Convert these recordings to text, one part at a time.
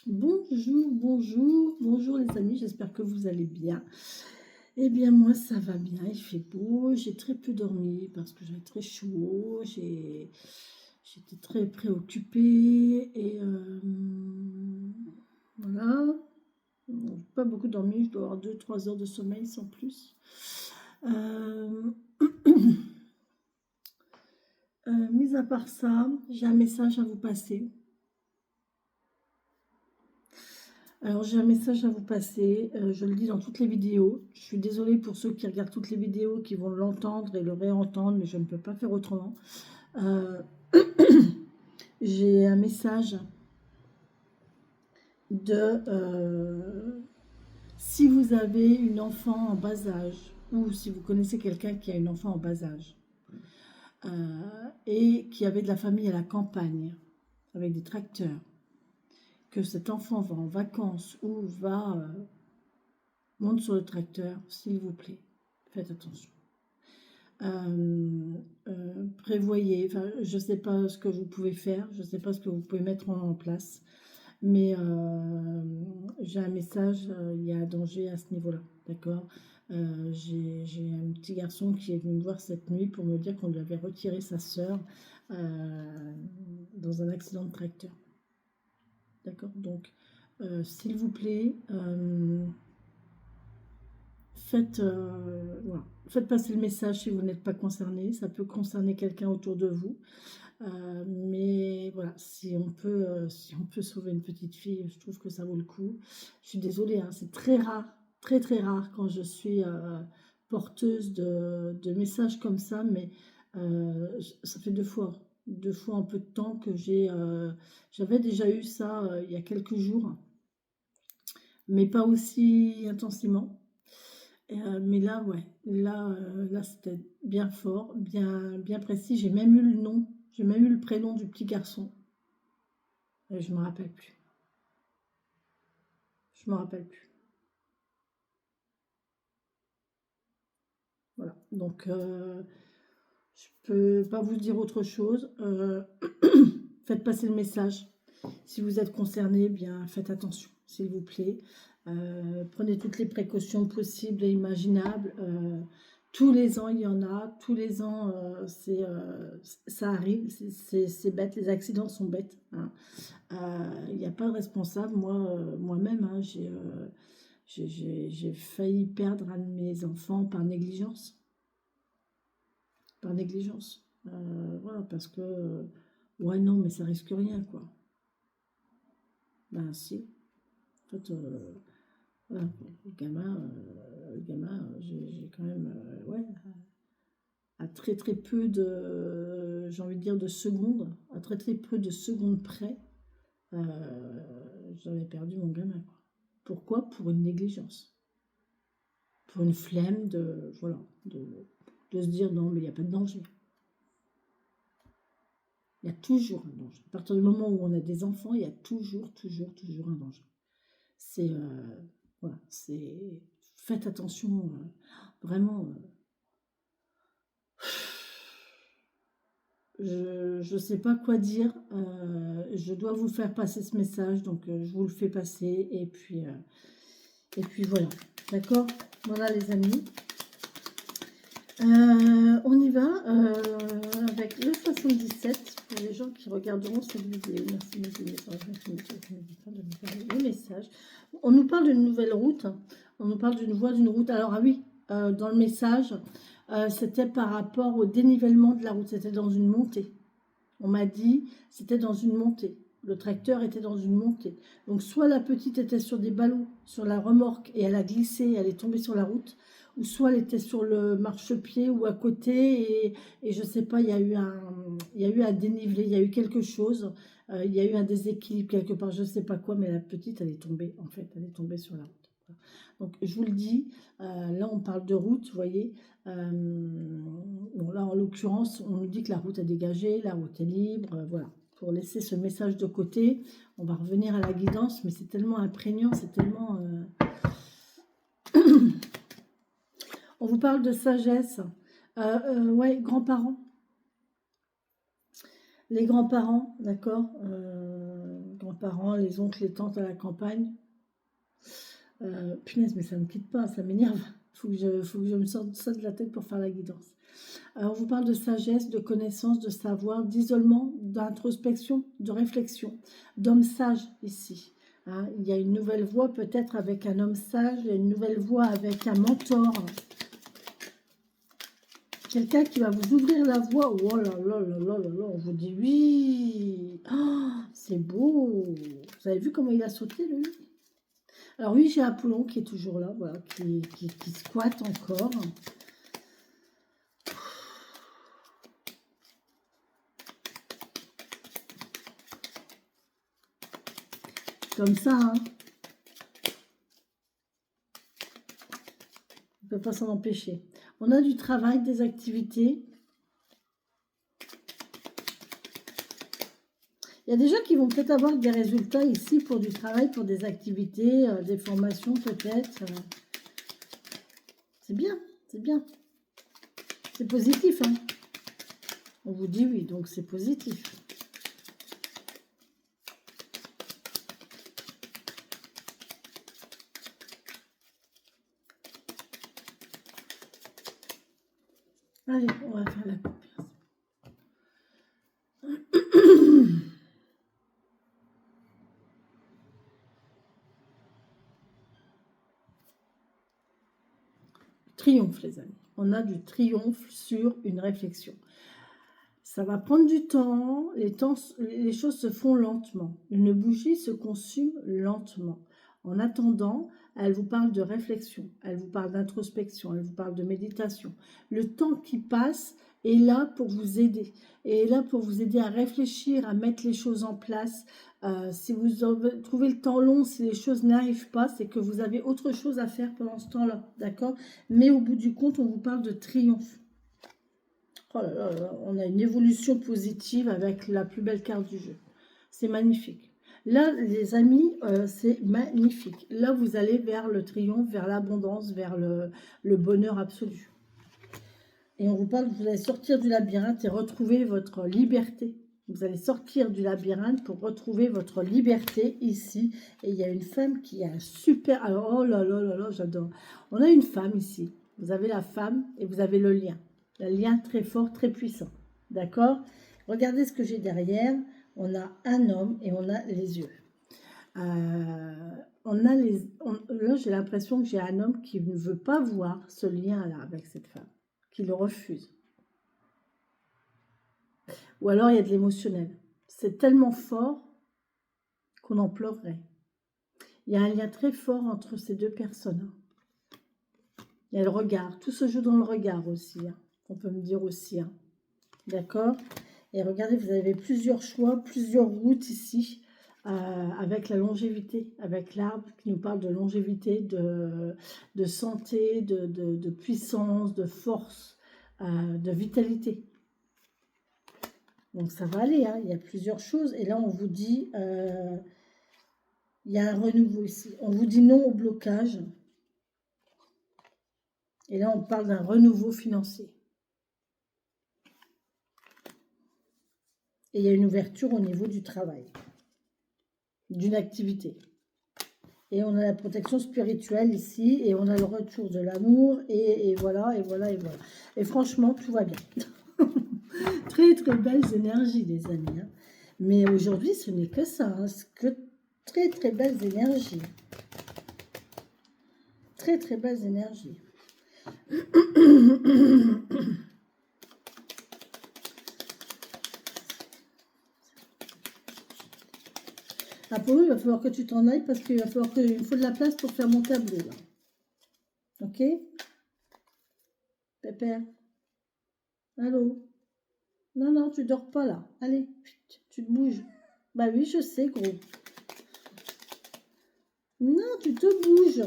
Bonjour, bonjour, bonjour les amis, j'espère que vous allez bien. Eh bien moi ça va bien, il fait beau, j'ai très peu dormi parce que j'avais très chaud, j'étais très préoccupée et voilà. Bon, j'ai pas beaucoup dormi, je dois avoir 2 3 heures de sommeil sans plus. Euh, Mis à part ça, j'ai un message à vous passer. Alors j'ai un message à vous passer, je le dis dans toutes les vidéos. Je suis désolée pour ceux qui regardent toutes les vidéos, qui vont l'entendre et le réentendre, mais je ne peux pas faire autrement. Euh, j'ai un message de si vous avez une enfant en bas âge, ou si vous connaissez quelqu'un qui a une enfant en bas âge, et qui avait de la famille à la campagne, avec des tracteurs, que cet enfant va en vacances ou va monte sur le tracteur, s'il vous plaît, faites attention. Prévoyez, enfin, je ne sais pas ce que vous pouvez faire, je ne sais pas ce que vous pouvez mettre en place, mais j'ai un message, il y a un danger à ce niveau-là, d'accord. J'ai un petit garçon qui est venu me voir cette nuit pour me dire qu'on lui avait retiré sa sœur dans un accident de tracteur, d'accord. Donc, s'il vous plaît, voilà. Faites passer le message si vous n'êtes pas concerné. Ça peut concerner quelqu'un autour de vous. Mais voilà, si on peut sauver une petite fille, je trouve que ça vaut le coup. Je suis désolée, hein, c'est très rare, très très rare quand je suis porteuse de messages comme ça. Mais ça fait deux fois en peu de temps que j'avais déjà eu ça il y a quelques jours, mais pas aussi intensément. Mais là, ouais, là c'était bien fort, bien précis. J'ai même eu le nom, j'ai même eu le prénom du petit garçon. Je me rappelle plus. Je me rappelle plus. Voilà. Donc, je peux pas vous dire autre chose. Faites passer le message. Si vous êtes concerné, bien faites attention, s'il vous plaît. Prenez toutes les précautions possibles et imaginables. Tous les ans, il y en a. Tous les ans, ça arrive. C'est bête. Les accidents sont bêtes, hein. Il n'y a pas de responsable. Moi-même, hein, j'ai failli perdre un de mes enfants par négligence. Par négligence. Voilà, parce que, ouais, non, mais ça risque rien, quoi. Ben, si. En fait, voilà, le gamin j'ai quand même, ouais, à très très peu j'ai envie de dire de secondes, à très très peu de secondes près, j'avais perdu mon gamin, quoi. Pourquoi? Pour une négligence. Pour une flemme voilà, de se dire non, mais il n'y a pas de danger. Il y a toujours un danger. À partir du moment où on a des enfants, il y a toujours un danger. C'est voilà, faites attention, vraiment. Je ne sais pas quoi dire. Je dois vous faire passer ce message, donc je vous le fais passer et puis voilà. D'accord? Voilà les amis. On y va avec le 77 pour les gens qui regarderont cette vidéo. Merci les messages. On nous parle d'une nouvelle route. On nous parle d'une voie, d'une route. Alors, ah oui, dans le message, c'était par rapport au dénivellement de la route. C'était dans une montée. On m'a dit c'était dans une montée. Le tracteur était dans une montée. Donc, soit la petite était sur des ballots, sur la remorque, et elle a glissé, elle est tombée sur la route, ou soit elle était sur le marchepied ou à côté, et je ne sais pas, il y a eu un dénivelé, il y a eu quelque chose, il y a eu un déséquilibre quelque part, je ne sais pas quoi, mais la petite, elle est tombée, en fait, elle est tombée sur la route. Donc, je vous le dis, là, on parle de route, vous voyez. Bon, là, en l'occurrence, on nous dit que la route est dégagée, la route est libre, voilà. Pour laisser ce message de côté, on va revenir à la guidance, mais c'est tellement imprégnant, c'est tellement... On vous parle de sagesse. Ouais, grands-parents. Les grands-parents, d'accord, grands-parents, les oncles, les tantes à la campagne. Punaise, mais ça ne me quitte pas, ça m'énerve. Faut que je me sorte ça de la tête pour faire la guidance. Alors, on vous parle de sagesse, de connaissance, de savoir, d'isolement, d'introspection, de réflexion, d'homme sage ici. Hein, il y a une nouvelle voie peut-être avec un homme sage, il y a une nouvelle voie avec un mentor. Quelqu'un qui va vous ouvrir la voie. Oh là là là là là là, on vous dit oui. Oh, c'est beau. Vous avez vu comment il a sauté, lui? Alors oui, j'ai Apollon qui est toujours là, voilà, qui squatte encore. Comme ça, hein. On ne peut pas s'en empêcher. On a du travail, des activités. Il y a des gens qui vont peut-être avoir des résultats ici pour du travail, pour des activités, des formations peut-être. C'est bien, c'est bien. C'est positif, hein. On vous dit oui, donc c'est positif. Allez, on va faire la coupe. Triomphe, les amis. On a du triomphe sur une réflexion. Ça va prendre du temps, les choses se font lentement. Une bougie se consume lentement. En attendant, elle vous parle de réflexion, elle vous parle d'introspection, elle vous parle de méditation. Le temps qui passe est là pour vous aider, et est là pour vous aider à réfléchir, à mettre les choses en place. Si vous trouvez le temps long, si les choses n'arrivent pas, c'est que vous avez autre chose à faire pendant ce temps-là, d'accord? Mais au bout du compte, on vous parle de triomphe. Oh là là là, on a une évolution positive avec la plus belle carte du jeu. C'est magnifique. Là, les amis, c'est magnifique. Là, vous allez vers le triomphe, vers l'abondance, vers le bonheur absolu. Et on vous parle que vous allez sortir du labyrinthe et retrouver votre liberté. Vous allez sortir du labyrinthe pour retrouver votre liberté ici. Et il y a une femme qui a un super... Alors, oh là là là là, j'adore. On a une femme ici. Vous avez la femme et vous avez le lien. Un lien très fort, très puissant. D'accord? Regardez ce que j'ai derrière. On a un homme et on a les yeux. Là, j'ai l'impression que j'ai un homme qui ne veut pas voir ce lien-là avec cette femme, qui le refuse. Ou alors, il y a de l'émotionnel. C'est tellement fort qu'on en pleurerait. Il y a un lien très fort entre ces deux personnes. Il y a le regard. Tout se joue dans le regard aussi. Hein. On peut me dire aussi. Hein. D'accord? Et regardez, vous avez plusieurs choix, plusieurs routes ici, avec la longévité, avec l'arbre qui nous parle de longévité, de santé, de puissance, de force, de vitalité. Donc ça va aller, hein, il y a plusieurs choses. Et là, on vous dit, il y a un renouveau ici. On vous dit non au blocage. Et là, on parle d'un renouveau financier. Et il y a une ouverture au niveau du travail, d'une activité. Et on a la protection spirituelle ici, et on a le retour de l'amour, et voilà, et voilà, et voilà. Et franchement, tout va bien. Très, très belles énergies, les amis. Hein. Mais aujourd'hui, ce n'est que ça, hein, que très, très belles énergies. Très, très belles énergies. Apollo, il va falloir que tu t'en ailles parce qu'il va falloir qu'il me faut de la place pour faire mon tableau. Là. Ok? Pépère? Allô? Non, non, tu dors pas là. Allez, tu te bouges. Bah oui, je sais, gros. Non, tu te bouges.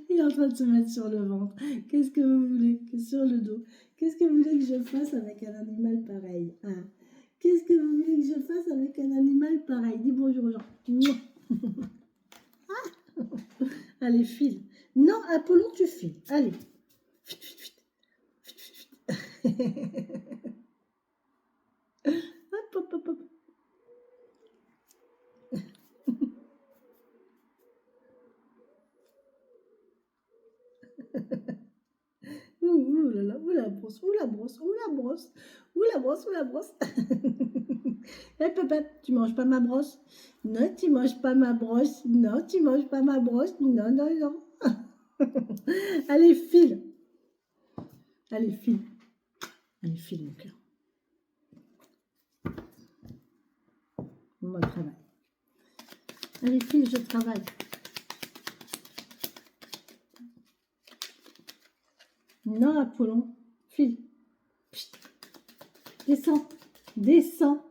Il est en train de se mettre sur le ventre. Qu'est-ce que vous voulez? Sur le dos. Qu'est-ce que vous voulez que je fasse avec un animal pareil? Hein? Qu'est-ce que vous voulez que je fasse avec un animal pareil? Dis bonjour aux gens. Ah. Allez, file. Non, Apollon, tu files. Allez. là là, où la brosse, où la brosse, où la brosse, où la brosse, où la brosse. Hé, papa, tu manges pas ma brosse? Non, tu manges pas ma brosse. Non, tu manges pas ma brosse. Non, non, non. Allez, file. Allez, file. Allez, file, mon cœur. Moi, je travaille. Allez, file, je travaille. Non, Apollon, file. Psst. Descends, descends.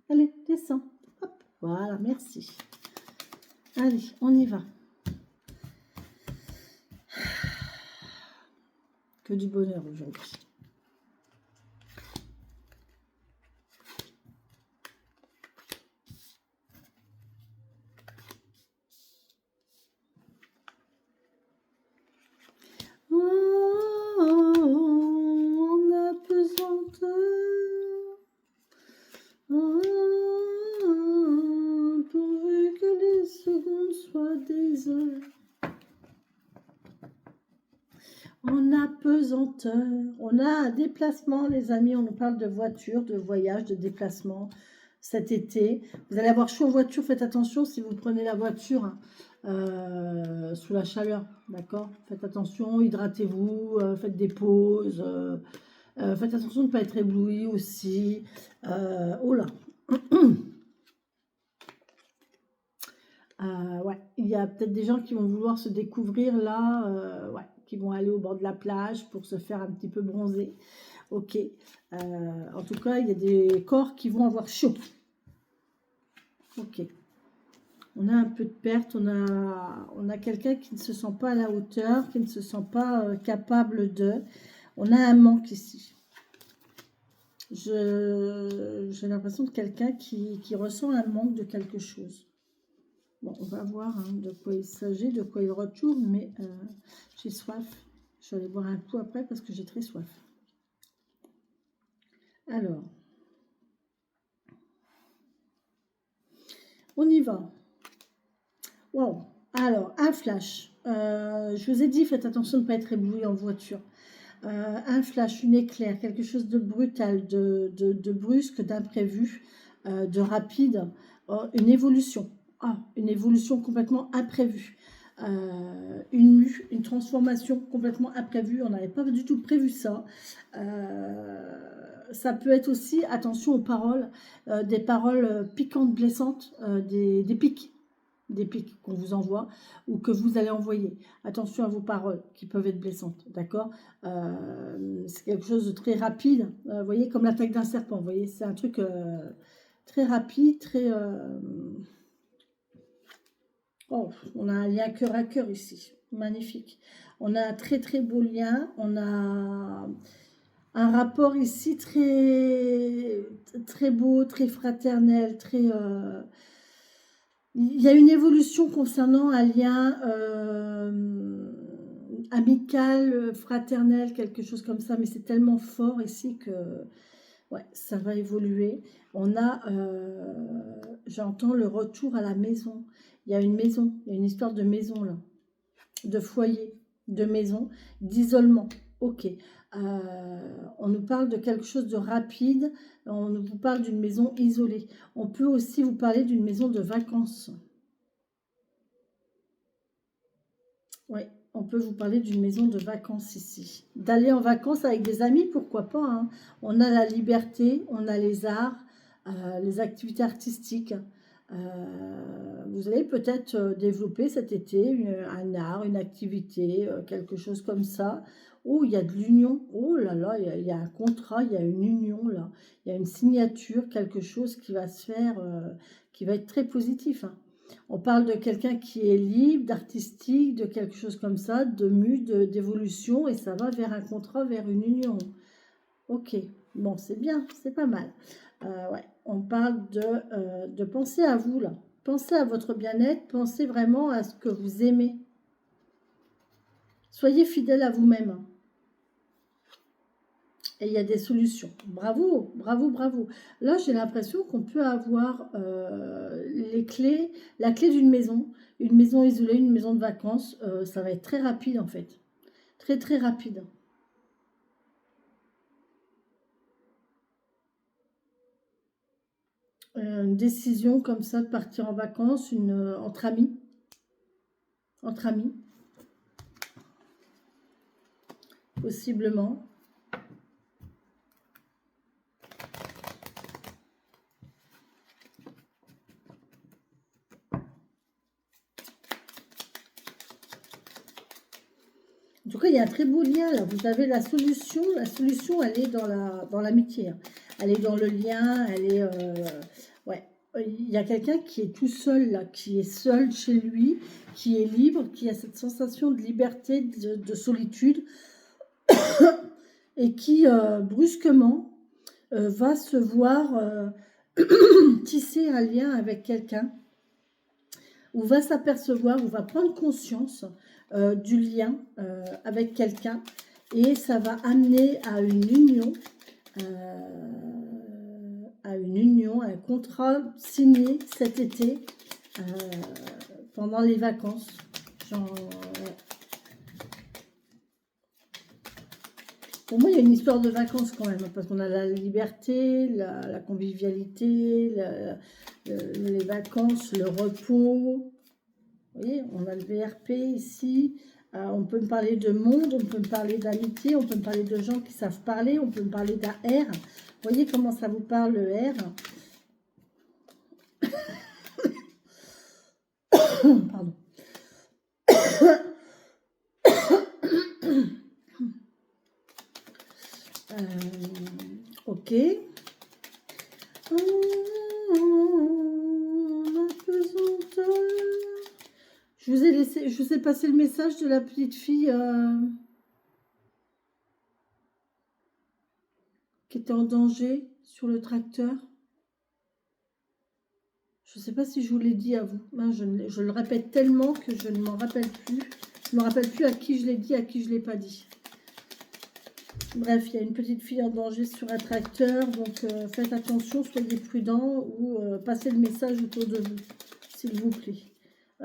Allez, descends. Hop, voilà, merci. Allez, on y va. Que du bonheur aujourd'hui. En apesanteur, pourvu que les secondes soient des heures. En apesanteur, on a un déplacement, les amis, on nous parle de voiture, de voyage, de déplacement cet été. Vous allez avoir chaud en voiture, faites attention si vous prenez la voiture sous la chaleur, d'accord? Faites attention, hydratez-vous, faites des pauses, faites attention de ne pas être ébloui aussi. Oh là ouais, il y a peut-être des gens qui vont vouloir se découvrir là, ouais, qui vont aller au bord de la plage pour se faire un petit peu bronzer. Ok, en tout cas, il y a des corps qui vont avoir chaud. Ok, on a un peu de perte, on a quelqu'un qui ne se sent pas à la hauteur, qui ne se sent pas capable de. On a un manque ici. J'ai l'impression de quelqu'un qui ressent un manque de quelque chose. Bon, on va voir hein, de quoi il s'agit, de quoi il retourne, mais j'ai soif. Je vais aller boire un coup après parce que j'ai très soif. Alors, on y va. Wow. Alors, un flash. Je vous ai dit, faites attention de ne pas être ébloui en voiture. Un flash, une éclair, quelque chose de brutal, de brusque, d'imprévu, de rapide, une évolution. Ah, une évolution complètement imprévue. Une transformation complètement imprévue. On n'avait pas du tout prévu ça. Ça peut être aussi, attention aux paroles, des paroles piquantes, blessantes, des pics. Des pics qu'on vous envoie ou que vous allez envoyer. Attention à vos paroles qui peuvent être blessantes, d'accord? C'est quelque chose de très rapide, vous voyez, comme l'attaque d'un serpent, vous voyez, c'est un truc très rapide, très... Oh, on a un lien cœur à cœur ici, magnifique. On a un très très beau lien, on a un rapport ici très, très beau, très fraternel, très... Il y a une évolution concernant un lien amical, fraternel, quelque chose comme ça, mais c'est tellement fort ici que ouais, ça va évoluer. On a, j'entends le retour à la maison. Il y a une maison, il y a une histoire de maison là, de foyer, de maison, d'isolement. Ok. On nous parle de quelque chose de rapide, on vous parle d'une maison isolée. On peut aussi vous parler d'une maison de vacances. Oui, on peut vous parler d'une maison de vacances ici. D'aller en vacances avec des amis, pourquoi pas hein. On a la liberté, on a les arts, les activités artistiques. Vous allez peut-être développer cet été un art, une activité, quelque chose comme ça. Oh, il y a de l'union. Oh là là, il y a un contrat, il y a une union là. Il y a une signature, quelque chose qui va se faire, qui va être très positif. Hein. On parle de quelqu'un qui est libre, d'artistique, de quelque chose comme ça, d'évolution, et ça va vers un contrat, vers une union. Ok, bon, c'est bien, c'est pas mal. Ouais, on parle de penser à vous, là. Pensez à votre bien-être, pensez vraiment à ce que vous aimez. Soyez fidèle à vous-même. Et il y a des solutions. Bravo, bravo, bravo. Là, j'ai l'impression qu'on peut avoir les clés, la clé d'une maison, une maison isolée, une maison de vacances. Ça va être très rapide, en fait. Très, très rapide. Une décision comme ça de partir en vacances, entre amis. Entre amis, possiblement. En tout cas, il y a un très beau lien là. Vous avez la solution. La solution, elle est dans l'amitié. Hein. Elle est dans le lien. Elle est... ouais. Il y a quelqu'un qui est tout seul là, qui est seul chez lui, qui est libre, qui a cette sensation de liberté, de solitude, et qui brusquement va se voir tisser un lien avec quelqu'un, ou va s'apercevoir, ou va prendre conscience du lien avec quelqu'un, et ça va amener à une union, un contrat signé cet été pendant les vacances. Genre, pour moi, il y a une histoire de vacances quand même, parce qu'on a la liberté, la convivialité, les vacances, le repos. Vous voyez, on a le VRP ici. On peut me parler de monde, on peut me parler d'amitié, on peut me parler de gens qui savent parler, on peut me parler d'un R. Vous voyez comment ça vous parle, le R? Pardon. Ok. Je vous ai passé le message de la petite fille qui était en danger sur le tracteur. Je ne sais pas si je vous l'ai dit à vous. Moi, je le répète tellement que je ne m'en rappelle plus. Je ne me rappelle plus à qui je l'ai dit, à qui je ne l'ai pas dit. Bref, il y a une petite fille en danger sur un tracteur. Donc, faites attention, soyez prudents ou passez le message autour de vous, s'il vous plaît.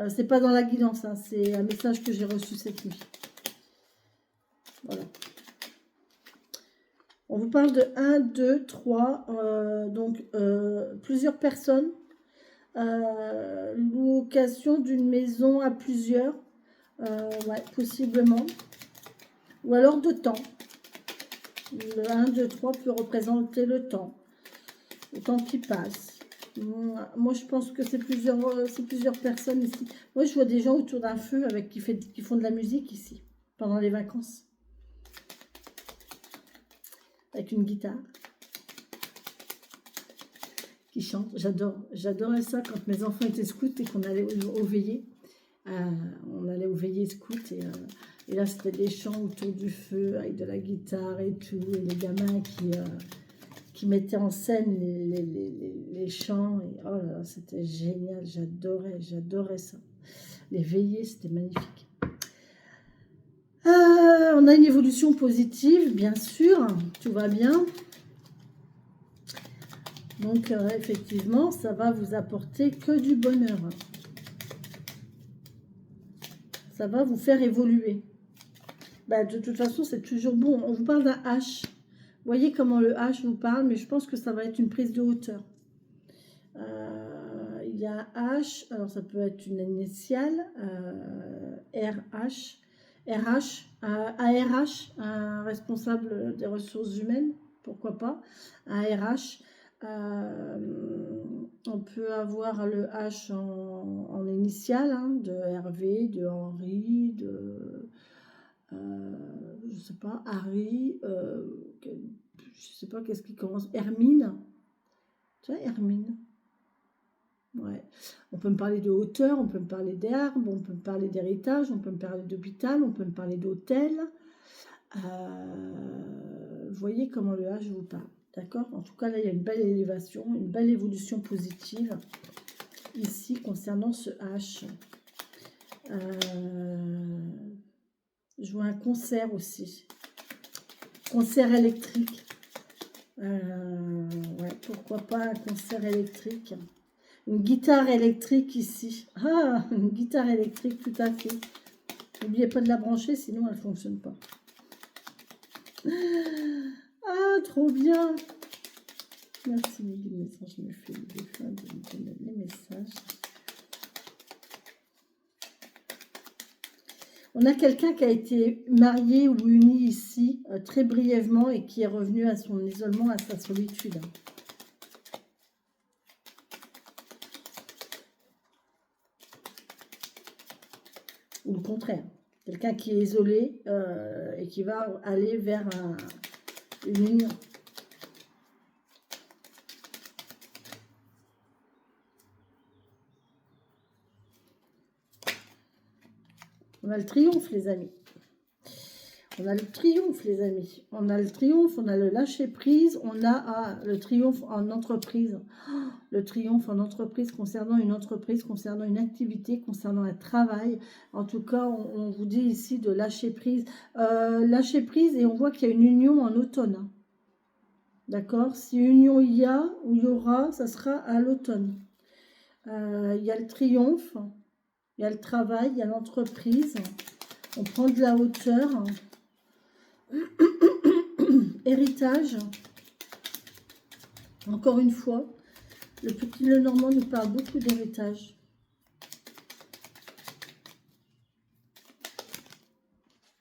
C'est pas dans la guidance, hein, c'est un message que j'ai reçu cette nuit. Voilà. On vous parle de 1, 2, 3, donc plusieurs personnes. Location d'une maison à plusieurs, ouais, possiblement. Ou alors de temps. Le 1, 2, 3 peut représenter le temps qui passe. Moi, je pense que c'est plusieurs personnes ici. Moi, je vois des gens autour d'un feu qui font de la musique ici, pendant les vacances. Avec une guitare. Qui chantent. J'adorais ça quand mes enfants étaient scouts et qu'on allait au veillées. On allait au veillées scouts et là, c'était des chants autour du feu avec de la guitare et tout. Et les gamins qui mettaient en scène les chants. Et, oh là là, c'était génial, j'adorais ça. Les veillées, c'était magnifique. On a une évolution positive, bien sûr, tout va bien. Donc, effectivement, ça va vous apporter que du bonheur. Ça va vous faire évoluer. Bah, de toute façon, c'est toujours bon. On vous parle d'un H. Vous voyez comment le H vous parle, mais je pense que ça va être une prise de hauteur. Il y a un H, alors ça peut être une initiale, RH, ARH, un responsable des ressources humaines, pourquoi pas, un RH. On peut avoir le H en initiale, hein, de Hervé, de Henri, de... je sais pas, Harry, je sais pas qu'est-ce qui commence, Hermine, tu vois, Hermine, ouais. On peut me parler de hauteur, on peut me parler d'herbe, on peut me parler d'héritage, on peut me parler d'hôpital, on peut me parler d'hôtel, vous voyez comment le H vous parle, d'accord? En tout cas, là, il y a une belle élévation, une belle évolution positive, ici, concernant ce H. Je vois un concert aussi. Concert électrique. Ouais, pourquoi pas un concert électrique. Une guitare électrique ici. Ah, une guitare électrique, tout à fait. N'oubliez pas de la brancher, sinon elle ne fonctionne pas. Ah, trop bien. Merci les guides messages, je me fais le défunt de me donner les messages. On a quelqu'un qui a été marié ou uni ici très brièvement et qui est revenu à son isolement, à sa solitude. Ou le contraire. Quelqu'un qui est isolé et qui va aller vers une union. On a le triomphe, les amis. On a le triomphe, les amis. On a le triomphe, on a le lâcher-prise, on a le triomphe en entreprise. Le triomphe en entreprise concernant une activité, concernant un travail. En tout cas, on vous dit ici de lâcher-prise. Lâcher-prise et on voit qu'il y a une union en automne. D'accord? Si union il y a ou il y aura, ça sera à l'automne. Il y a le triomphe, il y a le travail, il y a l'entreprise. On prend de la hauteur. Héritage. Encore une fois, le petit Lenormand nous parle beaucoup d'héritage.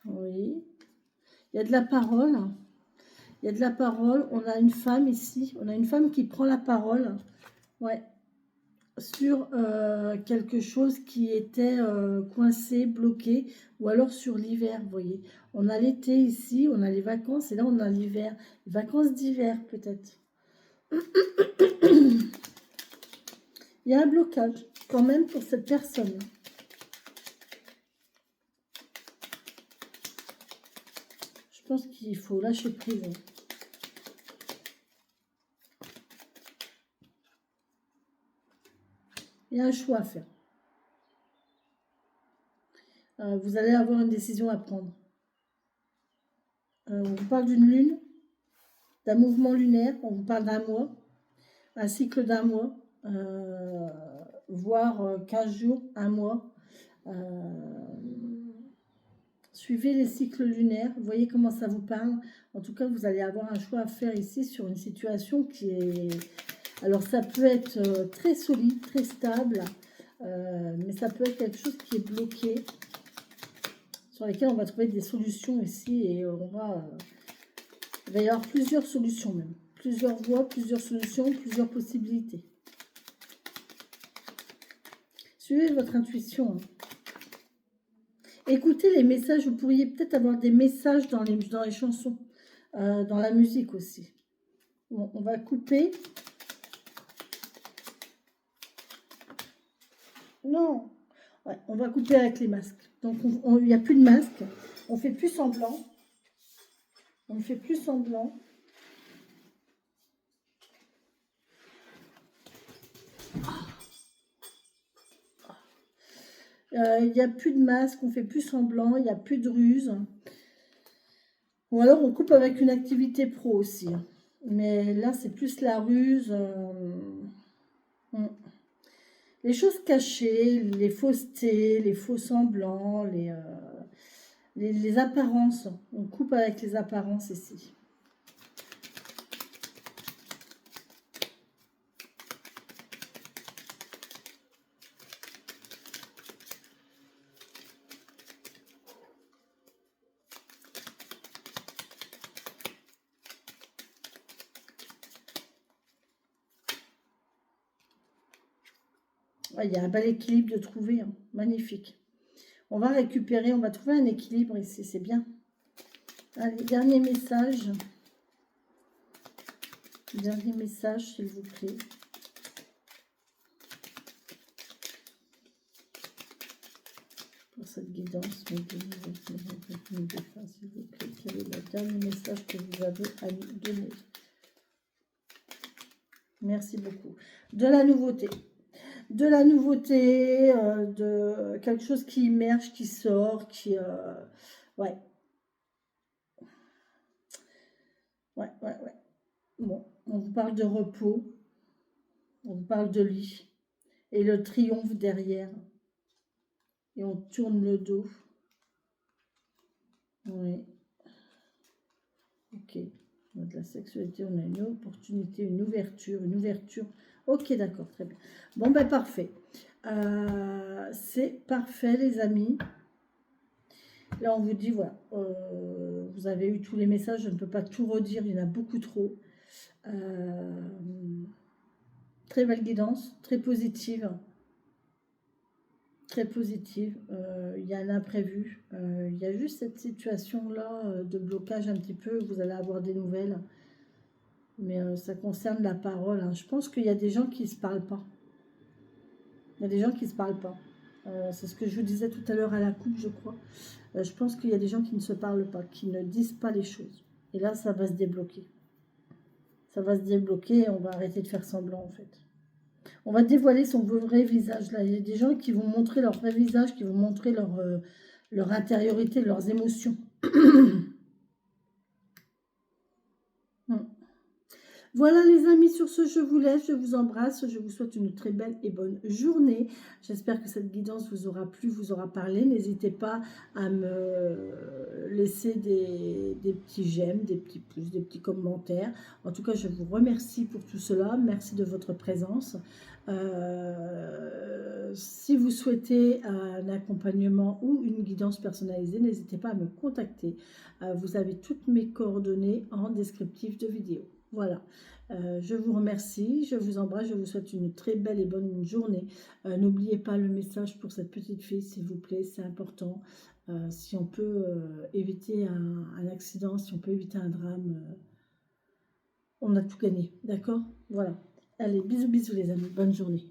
Oui. Il y a de la parole. Il y a de la parole. On a une femme ici. On a une femme qui prend la parole. Ouais. Sur quelque chose qui était coincé, bloqué, ou alors sur l'hiver, vous voyez. On a l'été ici, on a les vacances, et là on a l'hiver. Les vacances d'hiver, peut-être. Il y a un blocage, quand même, pour cette personne. Je pense qu'il faut lâcher prise. Il y a un choix à faire. Vous allez avoir une décision à prendre. On vous parle d'une lune, d'un mouvement lunaire, on vous parle d'un mois, un cycle d'un mois, voire 15 jours, un mois. Suivez les cycles lunaires, voyez comment ça vous parle. En tout cas, vous allez avoir un choix à faire ici sur une situation qui est... Alors, ça peut être très solide, très stable, mais ça peut être quelque chose qui est bloqué, sur lesquels on va trouver des solutions ici et on va... il va y avoir plusieurs solutions même. Plusieurs voies, plusieurs solutions, plusieurs possibilités. Suivez votre intuition. Écoutez les messages. Vous pourriez peut-être avoir des messages dans les chansons, dans la musique aussi. Bon, on va couper. Non. Ouais, on va couper avec les masques. Donc, il n'y a plus de masque. On ne fait plus semblant. On ne fait plus semblant. Il n'y a plus de masque, on fait plus semblant, il n'y a plus de ruse. Ou alors on coupe avec une activité pro aussi. Mais là, c'est plus la ruse. Les choses cachées, les faussetés, les faux semblants, les apparences. On coupe avec les apparences ici. Il y a un bel équilibre de trouver, hein. Magnifique. On va récupérer, on va trouver un équilibre ici, c'est bien. Allez, dernier message. Dernier message, s'il vous plaît. Pour cette guidance, s'il vous plaît. Quel est le dernier message que vous avez à nous donner? Merci beaucoup. De la nouveauté. De la nouveauté, de quelque chose qui émerge, qui sort, qui... ouais. Ouais. Bon, on vous parle de repos. On vous parle de lit. Et le triomphe derrière. Et on tourne le dos. Oui. Ok. De la sexualité, on a une opportunité, une ouverture, une ouverture. Ok, d'accord, très bien. Bon, ben parfait. C'est parfait, les amis. Là, on vous dit, voilà, vous avez eu tous les messages, je ne peux pas tout redire, il y en a beaucoup trop. Très belle guidance, très positive. Très positive. Il y a un imprévu. Il y a juste cette situation-là de blocage un petit peu. Vous allez avoir des nouvelles. Mais ça concerne la parole, hein. Je pense qu'il y a des gens qui ne se parlent pas. Il y a des gens qui ne se parlent pas. C'est ce que je vous disais tout à l'heure à la coupe, je crois. Je pense qu'il y a des gens qui ne se parlent pas, qui ne disent pas les choses. Et là, ça va se débloquer. Ça va se débloquer et on va arrêter de faire semblant, en fait. On va dévoiler son vrai visage. Là, il y a des gens qui vont montrer leur vrai visage, qui vont montrer leur intériorité, leurs émotions. Voilà les amis, sur ce je vous laisse, je vous embrasse, je vous souhaite une très belle et bonne journée. J'espère que cette guidance vous aura plu, vous aura parlé. N'hésitez pas à me laisser des petits j'aime, des petits pouces, des petits commentaires. En tout cas, je vous remercie pour tout cela. Merci de votre présence. Si vous souhaitez un accompagnement ou une guidance personnalisée, n'hésitez pas à me contacter. Vous avez toutes mes coordonnées en descriptif de vidéo. Voilà, je vous remercie, je vous embrasse, je vous souhaite une très belle et bonne journée. N'oubliez pas le message pour cette petite fille, s'il vous plaît, c'est important. Si on peut éviter un accident, si on peut éviter un drame, on a tout gagné, d'accord? Voilà, allez, bisous bisous les amis, bonne journée.